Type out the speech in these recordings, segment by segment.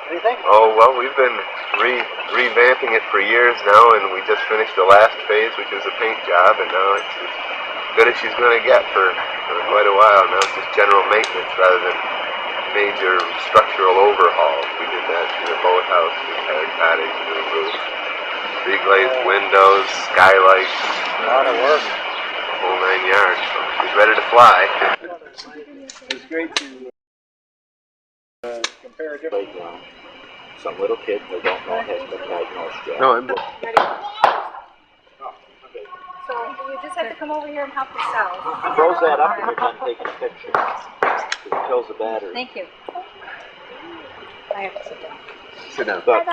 Anything? Oh, well, we've been revamping it for years now, and we just finished the last phase, which was a paint job, and now it's as good as she's going to get for quite a while. Now it's just general maintenance rather than major structural overhauls. We did that to the boathouse, the entire cottage, to the roof. Reglazed windows, skylights. A lot of work. The whole 9 yards. So she's ready to fly. It's great to compare a different playground. Some little kid they don't know has been diagnosed yet. No, I'm... So you just have to come over here and help yourself. Froze that up when you're done taking a picture. It kills the battery. Thank you. I have to sit down. Sit down. But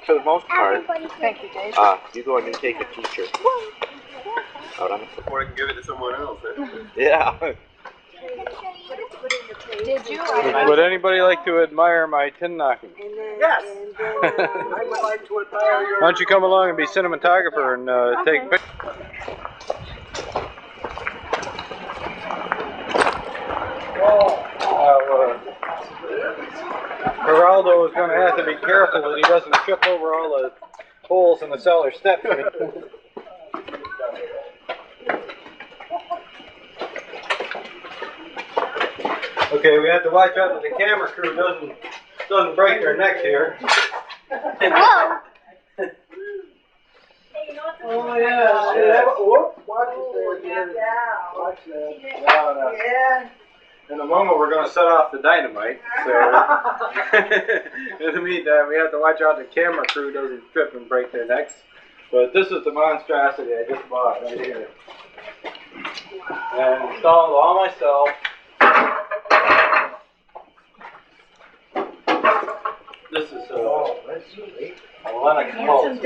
for the most part, Thank you, Dave. you go and you take a teacher out on the floor. Before I can give it to someone else, Yeah. Did you? Would anybody like to admire my tin knocking? Yes. I would like to admire your... Why don't you come along and be cinematographer and take pictures? Geraldo is going to have to be careful that he doesn't trip over all the holes in the cellar steps. Okay, we have to watch out that the camera crew doesn't break their necks here. Whoa! Oh yeah. Whoop! Watch it there. Watch that. Yeah. In a moment, we're going to set off the dynamite. So, in the meantime, we have to watch out the camera crew doesn't trip and break their necks. But this is the monstrosity I just bought right here, and installed all myself. This is a Lennox pulse.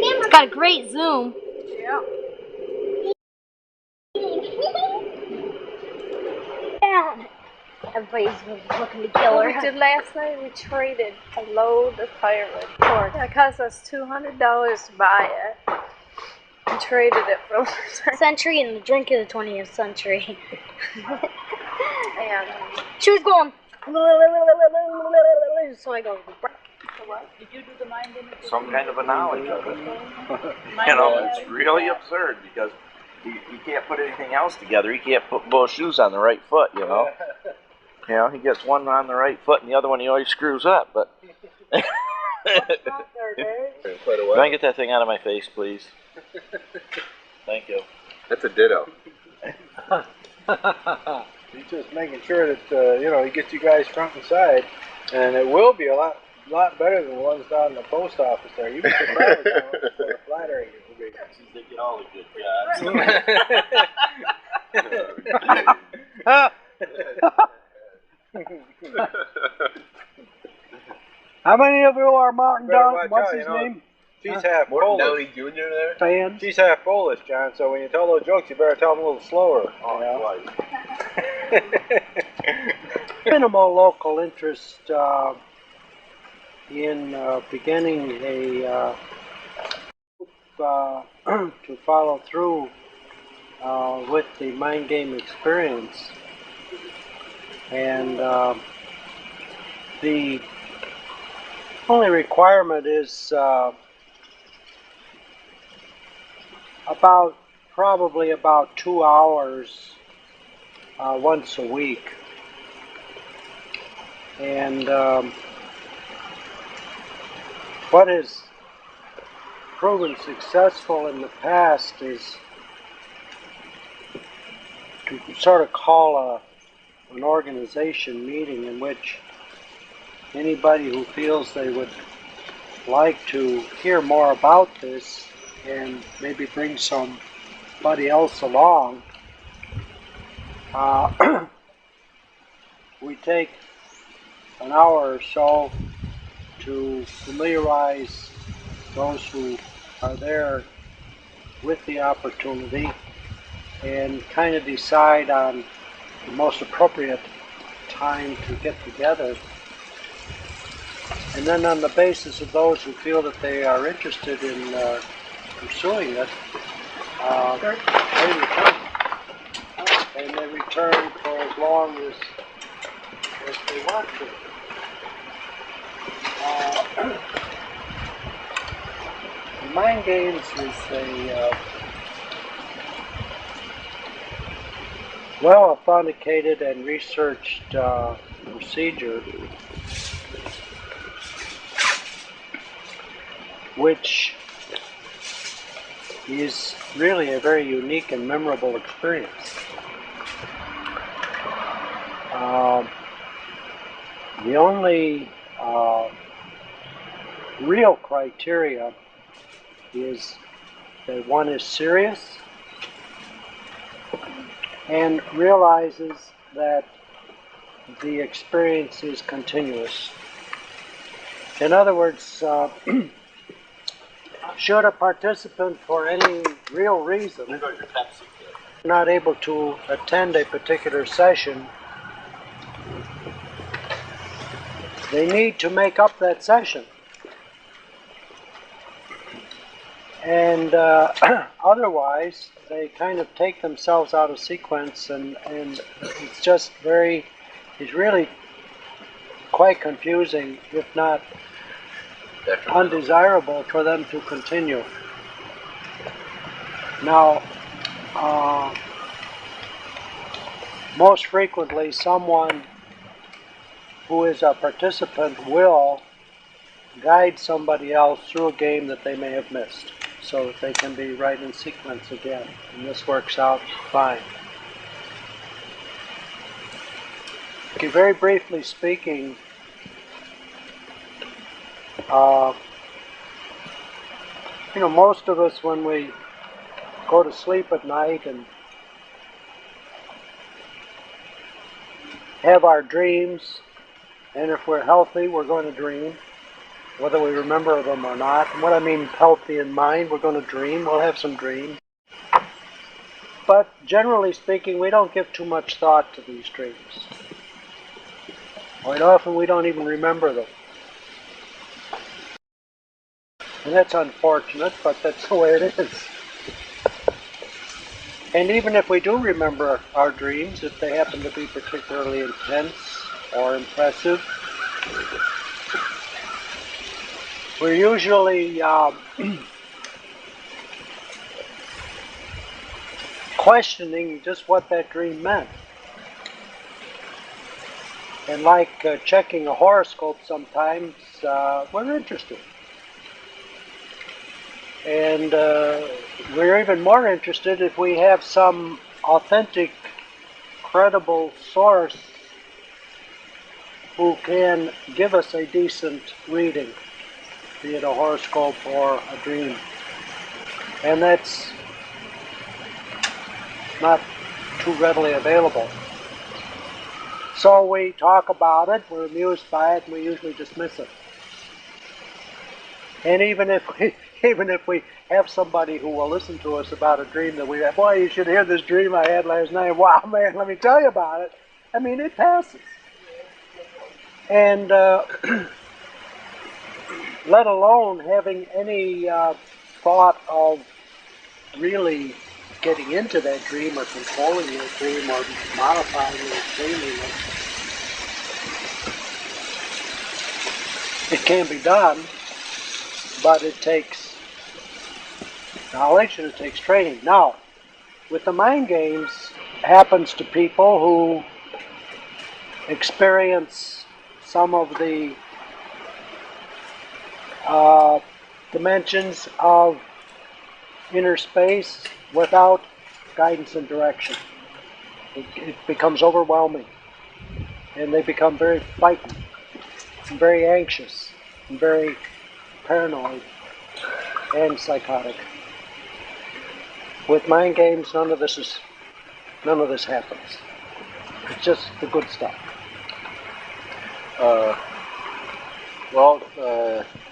Camera's got a great zoom. Yeah. Everybody's looking to kill What her. we did last night, we traded a load of firewood cord. It cost us $200 to buy it. We traded it for a Century and the drink of the 20th century. and She was going. So I go. what? Did you do the mind image? Some kind of a knowledge of it. You know, it's really absurd because you can't put anything else together. You can't put both shoes on the right foot, you know. You know, he gets one on the right foot and the other one he always screws up, but... quite a while. Can I get that thing out of my face, please? Thank you. That's a ditto. He's just making sure that you know, he gets you guys front and side, and it will be a lot better than the ones down in the post office there. You'd be surprised how flattering it will be. They get all the good jobs. How many of you are Martin Better Down? watch What's out, his you know. name? She's half Polish. Jr. there? Fans? She's half Polish, John, so when you tell those jokes, you better tell them a little slower. You know? Minimal local interest in beginning a to follow through with the mind game experience, and the only requirement is probably about 2 hours once a week, and what has proven successful in the past is to sort of call an organization meeting in which anybody who feels they would like to hear more about this and maybe bring somebody else along, we take an hour or so to familiarize those who are there with the opportunity and kind of decide on the most appropriate time to get together. And then on the basis of those who feel that they are interested in pursuing it, ready to come. and they return for as long as they want to. Mind games is a well authenticated and researched procedure which is really a very unique and memorable experience. The only real criteria is that one is serious and realizes that the experience is continuous. In other words, should a participant for any real reason not able to attend a particular session, they need to make up that session. And otherwise, they kind of take themselves out of sequence, and it's really quite confusing, if not undesirable, for them to continue. Now, most frequently, someone who is a participant will guide somebody else through a game that they may have missed, so that they can be right in sequence again, and this works out fine. Okay, very briefly speaking, most of us, when we go to sleep at night and have our dreams, and if we're healthy, we're going to dream, whether we remember them or not. And what I mean healthy in mind, we're going to dream. We'll have some dreams. But generally speaking, we don't give too much thought to these dreams. Quite often we don't even remember them. And that's unfortunate, but that's the way it is. And even if we do remember our dreams, if they happen to be particularly intense or impressive, we're usually questioning just what that dream meant. And like checking a horoscope sometimes, we're interested. And we're even more interested if we have some authentic, credible source who can give us a decent reading, be it a horoscope or a dream. And that's not too readily available. So we talk about it, we're amused by it, and we usually dismiss it. And even if we have somebody who will listen to us about a dream that we have, boy, you should hear this dream I had last night. Wow, man, let me tell you about it. I mean, it passes. And let alone having any thought of really getting into that dream or controlling that dream or modifying it or changing it. It can be done, but it takes knowledge and it takes training. Now, with the mind games, it happens to people who experience some of the dimensions of inner space without guidance and direction. It becomes overwhelming, and they become very frightened, and very anxious, and very paranoid, and psychotic. With mind games, none of this happens. It's just the good stuff.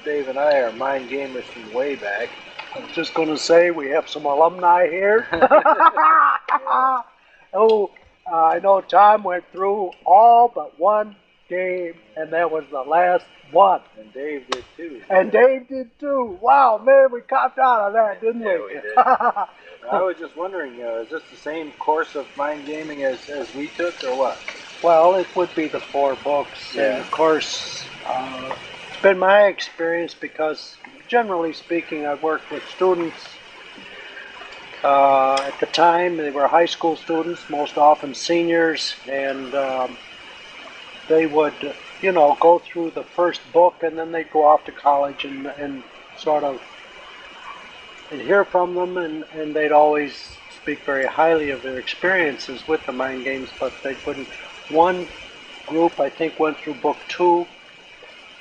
Dave and I are mind gamers from way back. I was just going to say we have some alumni here. I know Tom went through all but one game, and that was the last one. And Dave did too. And Dave did too. Wow, man, we copped out on that, didn't we? Yeah, we did. I was just wondering, is this the same course of mind gaming as we took, or what? Well, it would be the 4 books, Yeah. and of course, it's been my experience because, generally speaking, I've worked with students. At the time, they were high school students, most often seniors, and they would, go through the first book, and then they'd go off to college and sort of and hear from them, and they'd always speak very highly of their experiences with the mind games, but they couldn't. One group, I think, went through book 2,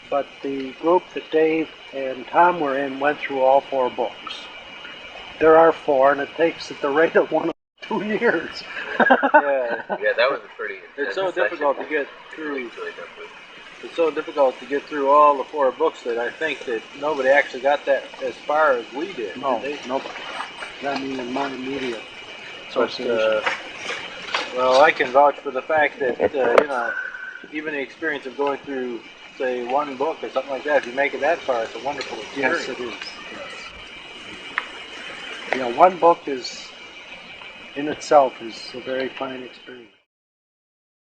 but the group that Dave and Tom were in went through all 4 books. There are 4, and it takes at the rate of 1 or 2 years. Yeah. Yeah, that was a pretty It's intense so difficult to session. get through. Really difficult. It's so difficult to get through all the 4 books that I think that nobody actually got that as far as we did. No, Did they? nobody. I mean, in my immediate But, association. well, I can vouch for the fact that, even the experience of going through, say, 1 book or something like that, if you make it that far, it's a wonderful experience. Yes, it is. Yes. Yeah, 1 book in itself is a very fine experience.